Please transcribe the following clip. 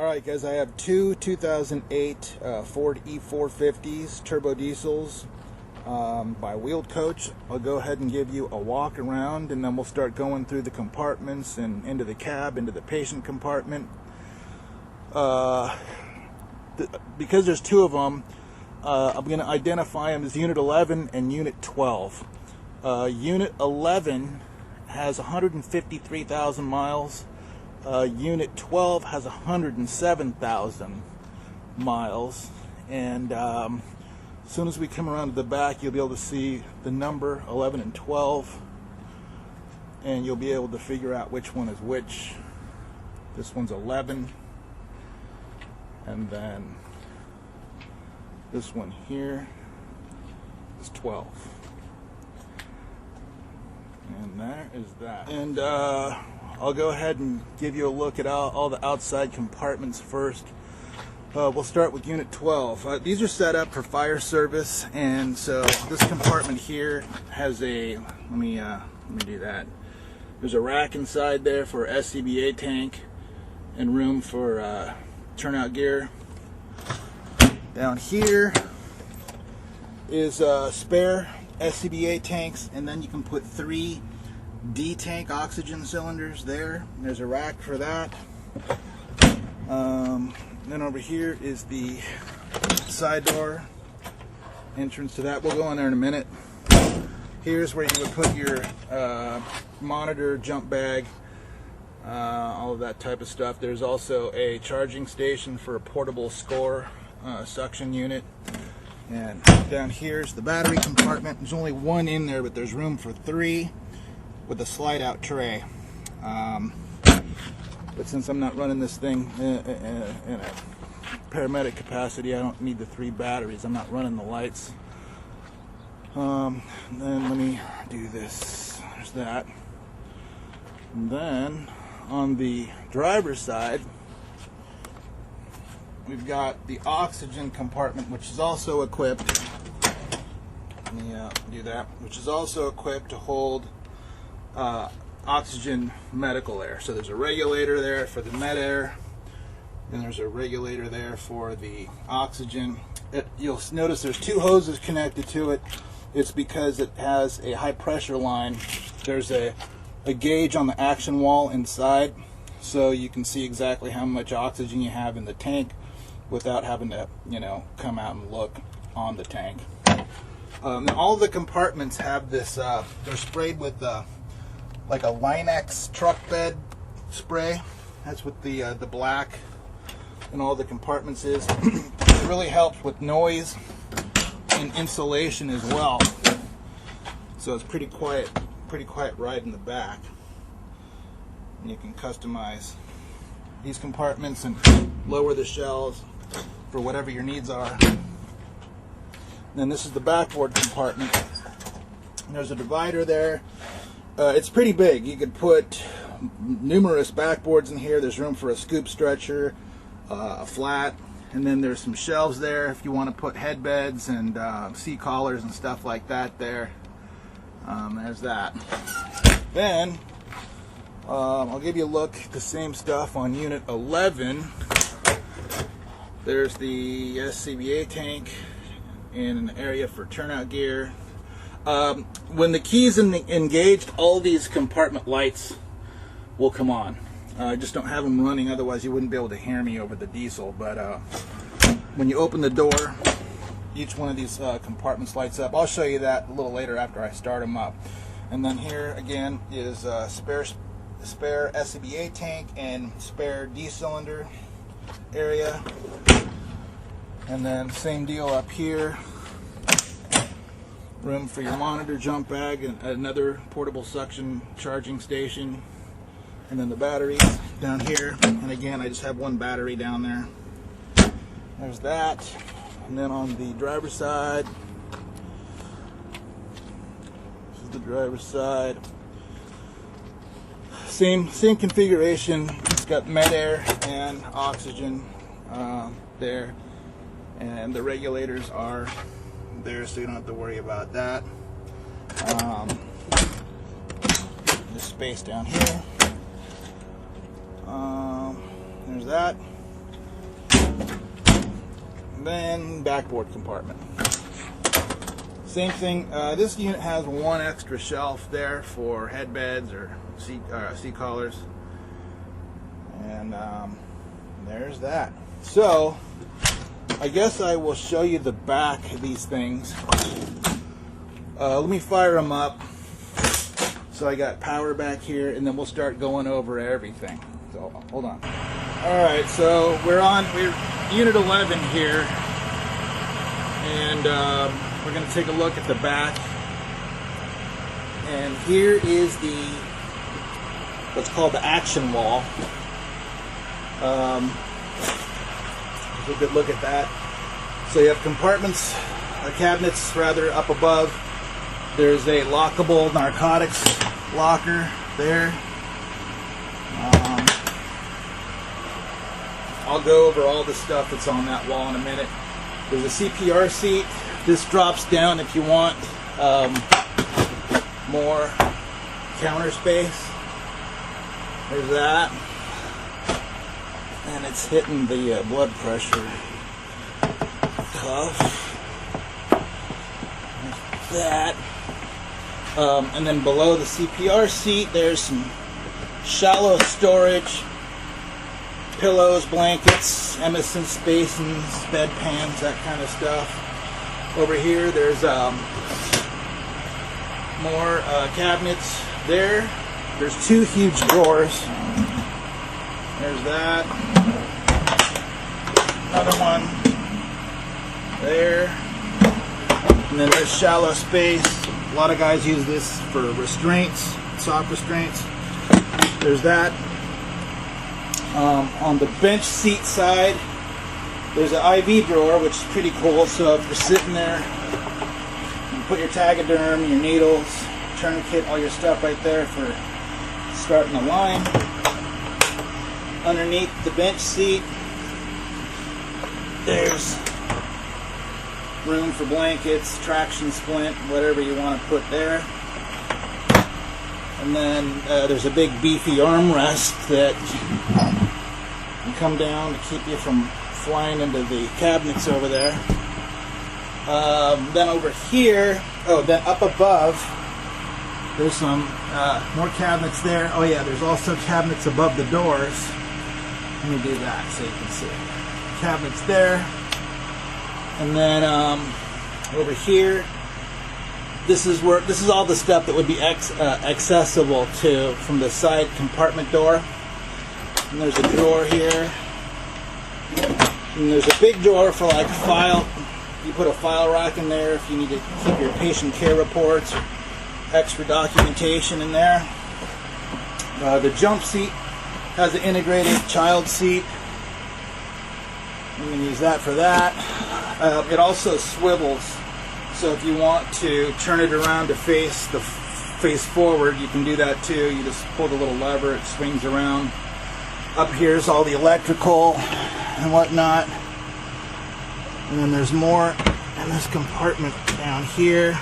Alright guys, I have two 2008 Ford E450s turbo diesels by Wheeled Coach. I'll go ahead and give you a walk around, and then we'll start going through the compartments and into the cab, into the patient compartment. Because there's two of them, I'm going to identify them as Unit 11 and Unit 12. Unit 11 has 153,000 miles. Unit 12 has 107,000 miles, and as soon as we come around to the back, you'll be able to see the number 11 and 12, and you'll be able to figure out which one is which. This one's 11, and then this one here is 12. And there is that. And I'll go ahead and give you a look at all the outside compartments first. We'll start with Unit 12. These are set up for fire service, and so this compartment here has a, let me do that. There's a rack inside there for SCBA tank and room for turnout gear. Down here is spare SCBA tanks, and then you can put 3 D-tank oxygen cylinders there. There's a rack for that. Then over here is the side door entrance to that. We'll go in there in a minute. Here's where you would put your monitor, jump bag, all of that type of stuff. There's also a charging station for a portable score suction unit. And down here is the battery compartment. There's only one in there, but there's room for 3 with a slide out tray. But since I'm not running this thing in a paramedic capacity, I don't need the 3 batteries. I'm not running the lights. Then let me do this. There's that. And then on the driver's side, we've got the oxygen compartment, which is also equipped. Let me do that. Which is also equipped to hold oxygen medical air. So there's a regulator there for the med air, and there's a regulator there for the oxygen. You'll notice there's 2 hoses connected to it. It's because it has a high pressure line. There's a gauge on the action wall inside, so you can see exactly how much oxygen you have in the tank without having to, come out and look on the tank. All the compartments have this, they're sprayed with like a Line-X truck bed spray. That's what the black in all the compartments is. It really helps with noise and insulation as well. So it's pretty quiet right in the back. And you can customize these compartments and lower the shelves for whatever your needs are. And then this is the backboard compartment. And there's a divider there. It's pretty big. You could put numerous backboards in here. There's room for a scoop stretcher, a flat, and then there's some shelves there if you want to put headbeds and seat collars and stuff like that there. There's that. Then I'll give you a look at the same stuff on Unit 11. There's the SCBA tank and an area for turnout gear. When the key's engaged, all these compartment lights will come on. I just don't have them running, otherwise you wouldn't be able to hear me over the diesel. But when you open the door, each one of these compartments lights up. I'll show you that a little later after I start them up. And then here again is a spare SCBA tank and spare D-cylinder area. And then same deal up here. Room for your monitor, jump bag, and another portable suction charging station. And then the batteries down here. And again, I just have one battery down there. There's that. And then on the driver's side, this is the driver's side. Same configuration. It's got med air and oxygen there. And the regulators are there, so you don't have to worry about that. There's space down here. There's that. Then backboard compartment. Same thing. This unit has one extra shelf there for headbeds or seat collars. And there's that. So I guess I will show you the back of these things. Let me fire them up. So I got power back here, and then we'll start going over everything. So hold on. All right, so we're unit 11 here, and we're going to take a look at the back. And here is what's called the action wall. A good look at that. So you have compartments, cabinets rather, up above. There's a lockable narcotics locker there. I'll go over all the stuff that's on that wall in a minute. There's a CPR seat. This drops down if you want more counter space. There's that. And it's hitting the blood pressure cuff. Like that. And then below the CPR seat, there's some shallow storage, pillows, blankets, Emerson basins, bedpans, that kind of stuff. Over here, there's more cabinets there. There's two huge drawers. There's that. Another one there. And then there's shallow space. A lot of guys use this for restraints, soft restraints. There's that. On the bench seat side, there's an IV drawer, which is pretty cool. So if you're sitting there, you put your Tegaderm, your needles, tourniquet, all your stuff right there for starting the line. Underneath the bench seat, there's room for blankets, traction splint, whatever you want to put there. And then there's a big beefy armrest that can come down to keep you from flying into the cabinets over there. Then over here, then up above, there's some more cabinets there. Oh yeah, there's also cabinets above the doors. Let me do that so you can see. Cabinets there. And then over here, this is all the stuff that would be accessible from the side compartment door. And there's a drawer here. And there's a big drawer for like file. You put a file rack in there if you need to keep your patient care reports or extra documentation in there. The jump seat has an integrated child seat. You can use that for that. It also swivels, so if you want to turn it around to face forward, you can do that too. You just pull the little lever, it swings around. Up here's all the electrical and whatnot. And then there's more in this compartment down here.